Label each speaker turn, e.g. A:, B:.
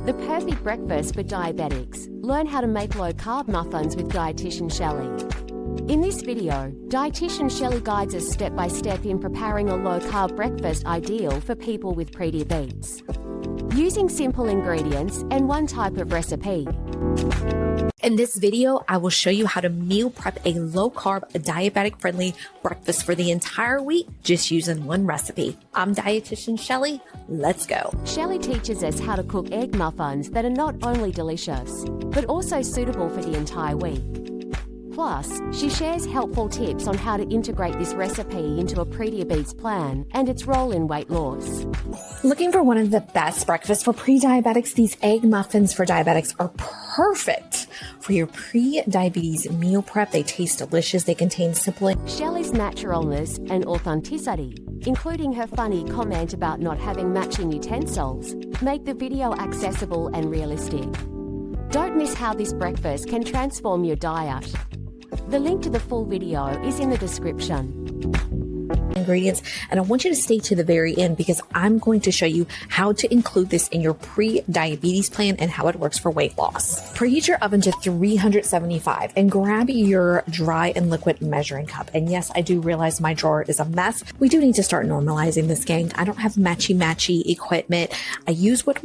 A: The perfect breakfast for diabetics. Learn how to make low-carb muffins with Dietitian Shelly. In this video, Dietitian Shelly guides us step-by-step in preparing a low-carb breakfast ideal for people with prediabetes. Using simple ingredients and one type of recipe.
B: In this video, I will show you how to meal prep a low-carb, diabetic-friendly breakfast for the entire week, just using one recipe. I'm Dietitian Shelly. Let's go.
A: Shelly teaches us how to cook egg muffins that are not only delicious, but also suitable for the entire week. Plus, she shares helpful tips on how to integrate this recipe into a prediabetes plan and its role in weight loss.
B: Looking for one of the best breakfasts for pre-diabetics? These egg muffins for diabetics are perfect for your pre-diabetes meal prep. They taste delicious. They contain simple.
A: Shelly's naturalness and authenticity, including her funny comment about not having matching utensils, make the video accessible and realistic. Don't miss how this breakfast can transform your diet. The link to the full video is in the description.
B: Ingredients, and I want you to stay to the very end because I'm going to show you how to include this in your pre-diabetes plan and how it works for weight loss. Preheat your oven to 375 and grab your dry and liquid measuring cup. And yes, I do realize my drawer is a mess. We do need to start normalizing this, gang. I don't have matchy equipment. I use what